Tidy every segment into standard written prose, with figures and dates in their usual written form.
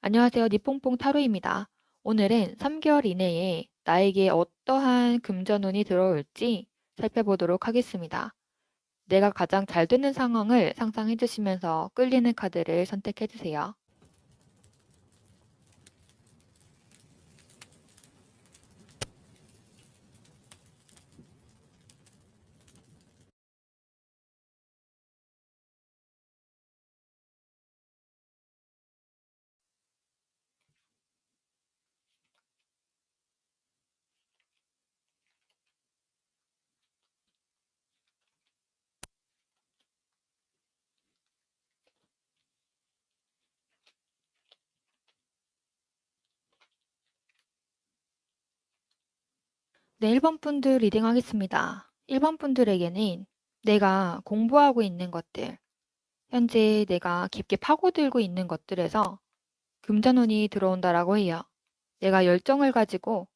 안녕하세요. 니뽕뽕 타로입니다. 오늘은 3개월 이내에 나에게 어떠한 금전운이 들어올지 살펴보도록 하겠습니다. 내가 가장 잘 되는 상황을 상상해 주시면서 끌리는 카드를 선택해 주세요. 네, 1번 분들 리딩 하겠습니다. 1번 분들에게는 내가 공부하고 있는 것들, 현재 내가 깊게 파고들고 있는 것들에서 금전운이 들어온다라고 해요. 내가 열정을 가지고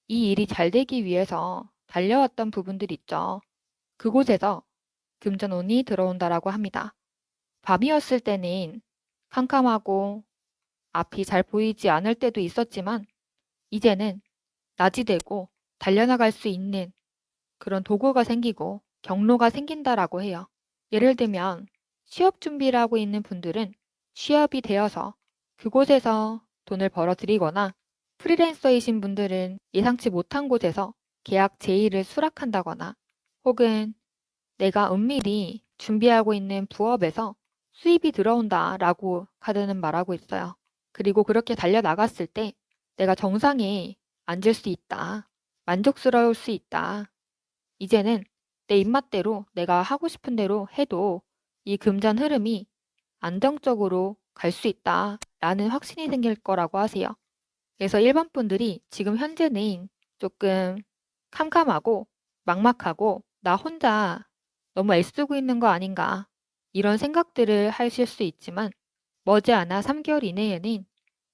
이 일이 잘 되기 위해서 달려왔던 부분들 있죠. 그곳에서 금전운이 들어온다라고 합니다. 밤이었을 때는 캄캄하고 앞이 잘 보이지 않을 때도 있었지만 이제는 낮이 되고 달려나갈 수 있는 그런 도구가 생기고 경로가 생긴다라고 해요. 예를 들면 취업 준비를 하고 있는 분들은 취업이 되어서 그곳에서 돈을 벌어들이거나 프리랜서이신 분들은 예상치 못한 곳에서 계약 제의를 수락한다거나 혹은 내가 은밀히 준비하고 있는 부업에서 수입이 들어온다라고 카드는 말하고 있어요. 그리고 그렇게 달려나갔을 때 내가 정상에 앉을 수 있다. 만족스러울 수 있다. 이제는 내 입맛대로 내가 하고 싶은 대로 해도 이 금전 흐름이 안정적으로 갈 수 있다라는 확신이 생길 거라고 하세요. 그래서 일반 분들이 지금 현재는 조금 캄캄하고 막막하고 나 혼자 너무 애쓰고 있는 거 아닌가 이런 생각들을 하실 수 있지만 머지않아 3개월 이내에는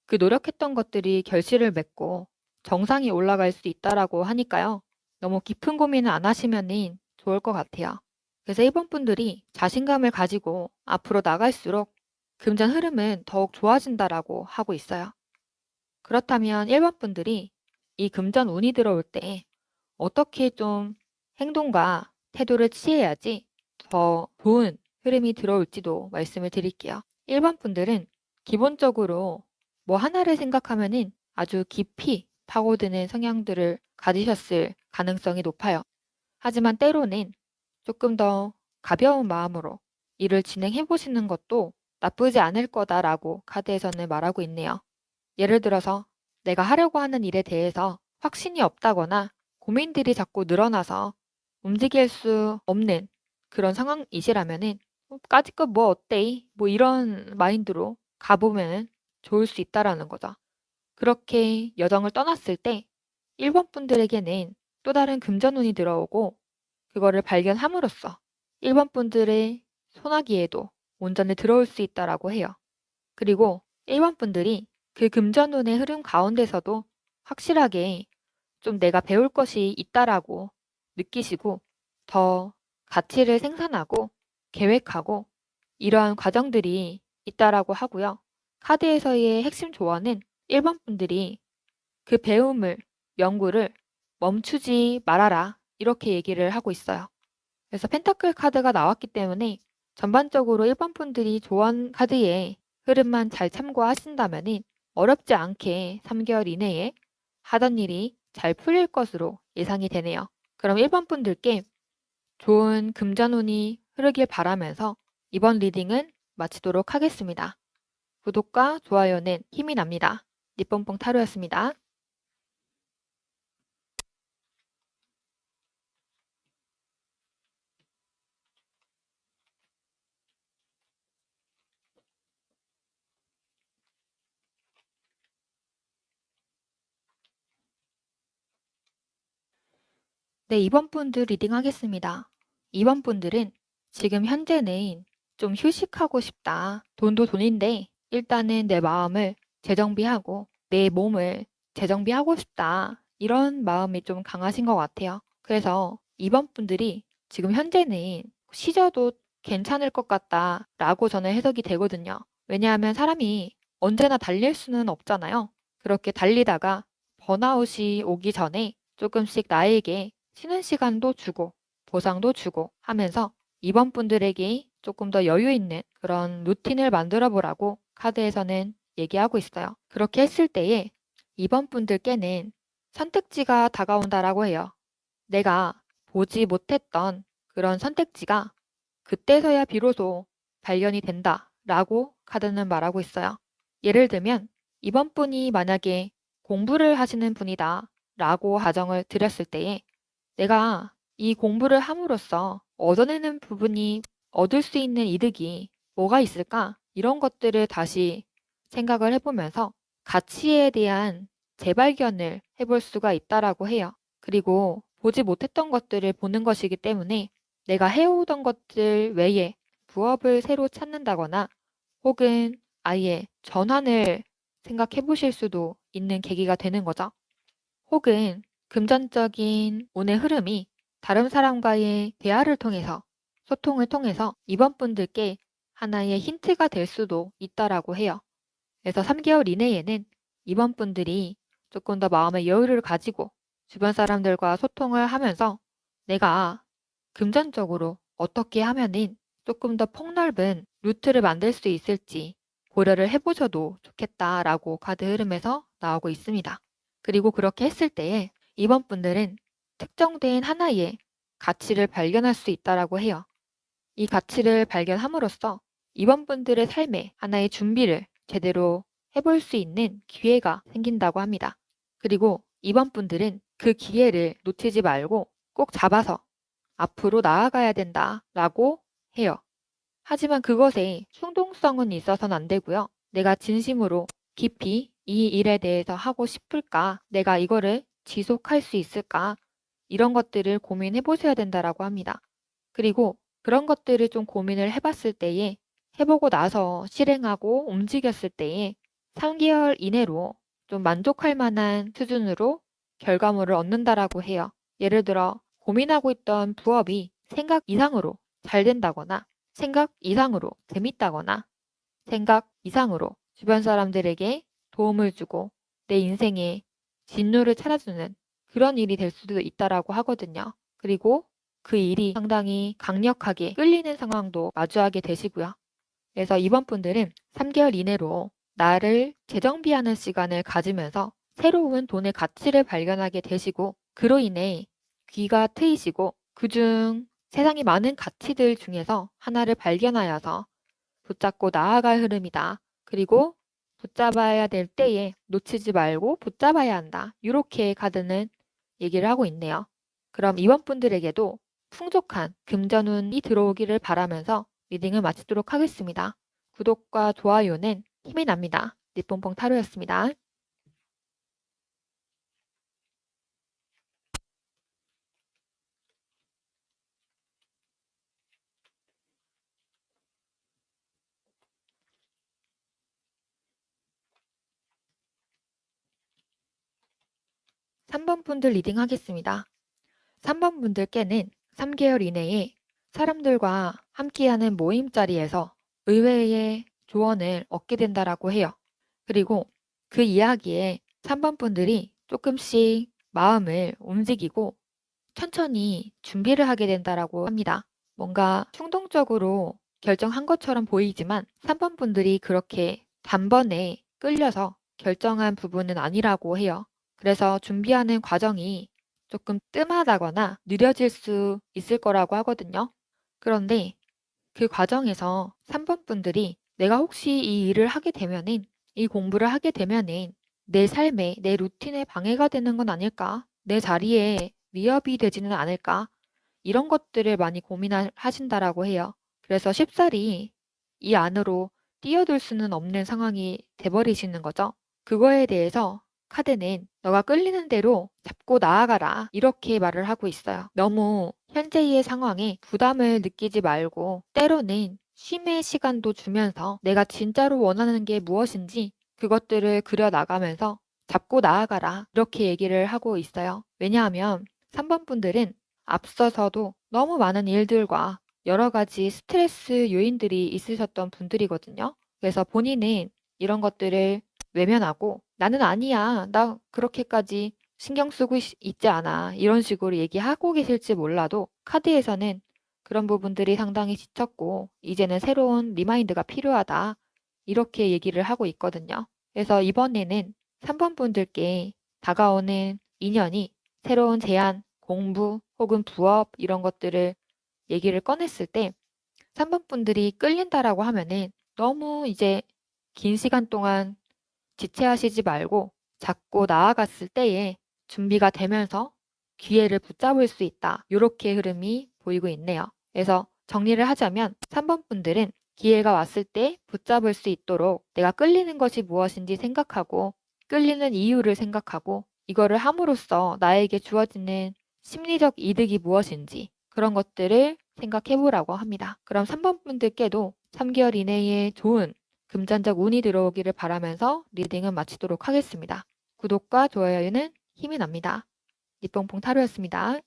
그 노력했던 것들이 결실을 맺고 정상에 올라갈 수 있다라고 하니까요. 너무 깊은 고민을 안 하시면 좋을 것 같아요. 그래서 일본 분들이 자신감을 가지고 앞으로 나갈수록 금전 흐름은 더욱 좋아진다라고 하고 있어요. 그렇다면 일반 분들이 이 금전 운이 들어올 때 어떻게 좀 행동과 태도를 취해야지 더 좋은 흐름이 들어올지도 말씀을 드릴게요. 일반 분들은 기본적으로 뭐 하나를 생각하면은 아주 깊이 파고드는 성향들을 가지셨을 가능성이 높아요. 하지만 때로는 조금 더 가벼운 마음으로 일을 진행해 보시는 것도 나쁘지 않을 거다라고 카드에서는 말하고 있네요. 예를 들어서 내가 하려고 하는 일에 대해서 확신이 없다거나 고민들이 자꾸 늘어나서 움직일 수 없는 그런 상황이시라면은 까짓것 뭐 어때? 뭐 이런 마인드로 가보면 좋을 수 있다라는 거죠. 그렇게 여정을 떠났을 때 1번 분들에게는 또 다른 금전운이 들어오고 그거를 발견함으로써 1번 분들의 소나기에도 온전히 들어올 수 있다라고 해요. 그리고 1번 분들이 그 금전운의 흐름 가운데서도 확실하게 좀 내가 배울 것이 있다라고 느끼시고 더 가치를 생산하고 계획하고 이러한 과정들이 있다라고 하고요. 카드에서의 핵심 조언은 1번 분들이 그 배움을, 연구를 멈추지 말아라. 이렇게 얘기를 하고 있어요. 그래서 펜타클 카드가 나왔기 때문에 전반적으로 1번 분들이 조언 카드의 흐름만 잘 참고하신다면 어렵지 않게 3개월 이내에 하던 일이 잘 풀릴 것으로 예상이 되네요. 그럼 1번 분들께 좋은 금전운이 흐르길 바라면서 이번 리딩은 마치도록 하겠습니다. 구독과 좋아요는 힘이 납니다. 니뽕뽕 타로였습니다. 네, 2번 분들 리딩 하겠습니다. 2번 분들은 지금 현재는 좀 휴식하고 싶다. 돈도 돈인데 일단은 내 마음을 재정비하고 내 몸을 재정비하고 싶다. 이런 마음이 좀 강하신 것 같아요. 그래서 2번 분들이 지금 현재는 쉬셔도 괜찮을 것 같다라고 저는 해석이 되거든요. 왜냐하면 사람이 언제나 달릴 수는 없잖아요. 그렇게 달리다가 번아웃이 오기 전에 조금씩 나에게 쉬는 시간도 주고 보상도 주고 하면서 임원분들에게 조금 더 여유 있는 그런 루틴을 만들어 보라고 카드에서는 얘기하고 있어요. 그렇게 했을 때에 임원분들께는 선택지가 다가온다라고 해요. 내가 보지 못했던 그런 선택지가 그때서야 비로소 발견이 된다라고 카드는 말하고 있어요. 예를 들면 이번 분이 만약에 공부를 하시는 분이다 라고 가정을 드렸을 때에 내가 이 공부를 함으로써 얻어내는 부분이 얻을 수 있는 이득이 뭐가 있을까? 이런 것들을 다시 생각을 해보면서 가치에 대한 재발견을 해볼 수가 있다라고 해요. 그리고 보지 못했던 것들을 보는 것이기 때문에 내가 해오던 것들 외에 부업을 새로 찾는다거나 혹은 아예 전환을 생각해 보실 수도 있는 계기가 되는 거죠. 혹은 금전적인 운의 흐름이 다른 사람과의 대화를 통해서 소통을 통해서 이번 분들께 하나의 힌트가 될 수도 있다라고 해요. 그래서 3개월 이내에는 이번 분들이 조금 더 마음의 여유를 가지고 주변 사람들과 소통을 하면서 내가 금전적으로 어떻게 하면은 조금 더 폭넓은 루트를 만들 수 있을지 고려를 해보셔도 좋겠다라고 카드 흐름에서 나오고 있습니다. 그리고 그렇게 했을 때에 이번 분들은 특정된 하나의 가치를 발견할 수 있다라고 해요. 이 가치를 발견함으로써 이번 분들의 삶에 하나의 준비를 제대로 해볼 수 있는 기회가 생긴다고 합니다. 그리고 이번 분들은 그 기회를 놓치지 말고 꼭 잡아서 앞으로 나아가야 된다라고 해요. 하지만 그것에 충동성은 있어서는 안 되고요. 내가 진심으로 깊이 이 일에 대해서 하고 싶을까? 내가 이거를 지속할 수 있을까? 이런 것들을 고민해 보셔야 된다라고 합니다. 그리고 그런 것들을 좀 고민을 해봤을 때에 해보고 나서 실행하고 움직였을 때에 3개월 이내로 좀 만족할 만한 수준으로 결과물을 얻는다라고 해요. 예를 들어 고민하고 있던 부업이 생각 이상으로 잘 된다거나 생각 이상으로 재밌다거나 생각 이상으로 주변 사람들에게 도움을 주고 내 인생에 진로를 찾아주는 그런 일이 될 수도 있다라고 하거든요. 그리고 그 일이 상당히 강력하게 끌리는 상황도 마주하게 되시고요. 그래서 이번 분들은 3개월 이내로 나를 재정비하는 시간을 가지면서 새로운 돈의 가치를 발견하게 되시고 그로 인해 귀가 트이시고 그중 세상의 많은 가치들 중에서 하나를 발견하여서 붙잡고 나아갈 흐름이다. 그리고 붙잡아야 될 때에 놓치지 말고 붙잡아야 한다. 이렇게 카드는 얘기를 하고 있네요. 그럼 이번 분들에게도 풍족한 금전운이 들어오기를 바라면서 리딩을 마치도록 하겠습니다. 구독과 좋아요는 힘이 납니다. 니뽕뽕 타로였습니다. 3번 분들 리딩 하겠습니다. 3번 분들께는 3개월 이내에 사람들과 함께하는 모임 자리에서 의외의 조언을 얻게 된다라고 해요. 그리고 그 이야기에 3번 분들이 조금씩 마음을 움직이고 천천히 준비를 하게 된다라고 합니다. 뭔가 충동적으로 결정한 것처럼 보이지만 3번 분들이 그렇게 단번에 끌려서 결정한 부분은 아니라고 해요. 그래서 준비하는 과정이 조금 뜸하다거나 느려질 수 있을 거라고 하거든요. 그런데 그 과정에서 3번 분들이 내가 혹시 이 일을 하게 되면은 이 공부를 하게 되면은 내 삶에 내 루틴에 방해가 되는 건 아닐까? 내 자리에 위협이 되지는 않을까? 이런 것들을 많이 고민하신다라고 해요. 그래서 쉽사리 이 안으로 뛰어들 수는 없는 상황이 돼버리시는 거죠. 그거에 대해서 카드는 너가 끌리는 대로 잡고 나아가라 이렇게 말을 하고 있어요. 너무 현재의 상황에 부담을 느끼지 말고 때로는 쉼의 시간도 주면서 내가 진짜로 원하는 게 무엇인지 그것들을 그려나가면서 잡고 나아가라 이렇게 얘기를 하고 있어요. 왜냐하면 3번 분들은 앞서서도 너무 많은 일들과 여러 가지 스트레스 요인들이 있으셨던 분들이거든요. 그래서 본인은 이런 것들을 외면하고 나는 아니야. 나 그렇게까지 신경 쓰고 있지 않아. 이런 식으로 얘기하고 계실지 몰라도 카드에서는 그런 부분들이 상당히 지쳤고 이제는 새로운 리마인드가 필요하다. 이렇게 얘기를 하고 있거든요. 그래서 이번에는 3번 분들께 다가오는 인연이 새로운 제안, 공부 혹은 부업 이런 것들을 얘기를 꺼냈을 때 3번 분들이 끌린다라고 하면은 너무 이제 긴 시간 동안 지체하시지 말고 자꾸 나아갔을 때에 준비가 되면서 기회를 붙잡을 수 있다. 이렇게 흐름이 보이고 있네요. 그래서 정리를 하자면 3번 분들은 기회가 왔을 때 붙잡을 수 있도록 내가 끌리는 것이 무엇인지 생각하고 끌리는 이유를 생각하고 이거를 함으로써 나에게 주어지는 심리적 이득이 무엇인지 그런 것들을 생각해 보라고 합니다. 그럼 3번 분들께도 3개월 이내에 좋은 금전적 운이 들어오기를 바라면서 리딩은 마치도록 하겠습니다. 구독과 좋아요는 힘이 납니다. 니뽕뽕 타로였습니다.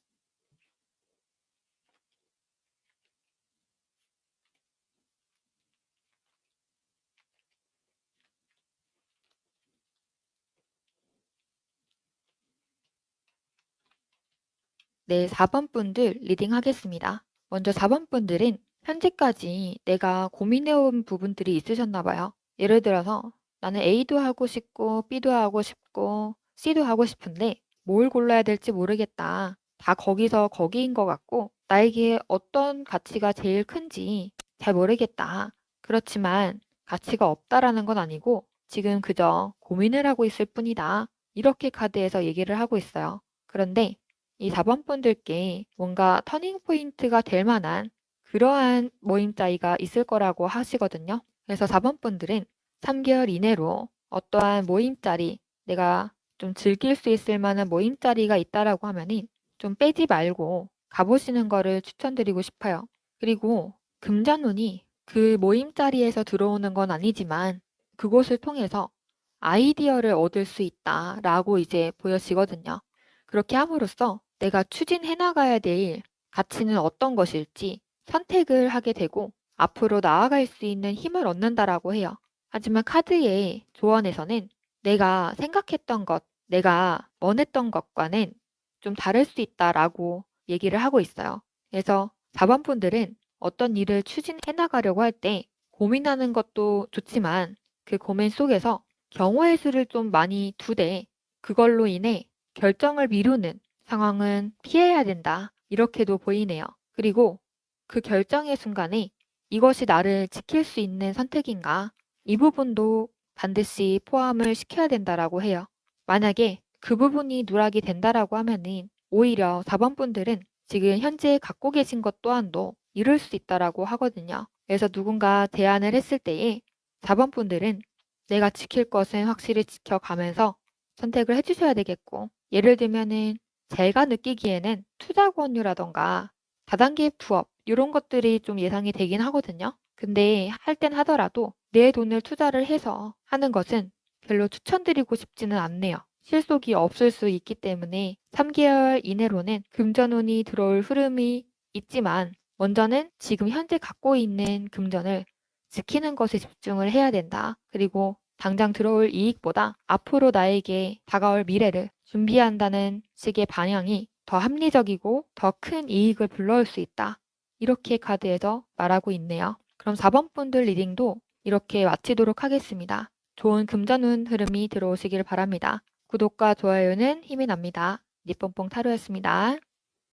네, 4번 분들 리딩 하겠습니다. 먼저 4번 분들은 현재까지 내가 고민해온 부분들이 있으셨나 봐요. 예를 들어서 나는 A도 하고 싶고 B도 하고 싶고 C도 하고 싶은데 뭘 골라야 될지 모르겠다. 다 거기서 거기인 것 같고 나에게 어떤 가치가 제일 큰지 잘 모르겠다. 그렇지만 가치가 없다라는 건 아니고 지금 그저 고민을 하고 있을 뿐이다. 이렇게 카드에서 얘기를 하고 있어요. 그런데 이 4번 분들께 뭔가 터닝 포인트가 될 만한 그러한 모임자리가 있을 거라고 하시거든요. 그래서 4번 분들은 3개월 이내로 어떠한 모임자리, 내가 좀 즐길 수 있을 만한 모임자리가 있다라고 하면은 좀 빼지 말고 가보시는 거를 추천드리고 싶어요. 그리고 금전운이 그 모임자리에서 들어오는 건 아니지만 그곳을 통해서 아이디어를 얻을 수 있다라고 이제 보여지거든요. 그렇게 함으로써 내가 추진해 나가야 될 가치는 어떤 것일지 선택을 하게 되고 앞으로 나아갈 수 있는 힘을 얻는다라고 해요. 하지만 카드의 조언에서는 내가 생각했던 것, 내가 원했던 것과는 좀 다를 수 있다라고 얘기를 하고 있어요. 그래서 4번 분들은 어떤 일을 추진해 나가려고 할 때 고민하는 것도 좋지만 그 고민 속에서 경우의 수를 좀 많이 두되 그걸로 인해 결정을 미루는 상황은 피해야 된다. 이렇게도 보이네요. 그리고 그 결정의 순간에 이것이 나를 지킬 수 있는 선택인가? 이 부분도 반드시 포함을 시켜야 된다라고 해요. 만약에 그 부분이 누락이 된다라고 하면은 오히려 4번 분들은 지금 현재 갖고 계신 것 또한도 잃을 수 있다라고 하거든요. 그래서 누군가 제안을 했을 때에 4번 분들은 내가 지킬 것은 확실히 지켜가면서 선택을 해주셔야 되겠고 예를 들면은 제가 느끼기에는 투자 권유라던가 다단계 부업 이런 것들이 좀 예상이 되긴 하거든요. 근데 할 땐 하더라도 내 돈을 투자를 해서 하는 것은 별로 추천드리고 싶지는 않네요. 실속이 없을 수 있기 때문에 3개월 이내로는 금전운이 들어올 흐름이 있지만 먼저는 지금 현재 갖고 있는 금전을 지키는 것에 집중을 해야 된다. 그리고 당장 들어올 이익보다 앞으로 나에게 다가올 미래를 준비한다는 식의 방향이 더 합리적이고 더 큰 이익을 불러올 수 있다. 이렇게 카드에서 말하고 있네요. 그럼 4번 분들 리딩도 이렇게 마치도록 하겠습니다. 좋은 금전운 흐름이 들어오시길 바랍니다. 구독과 좋아요는 힘이 납니다. 니뽕뽕 타로였습니다.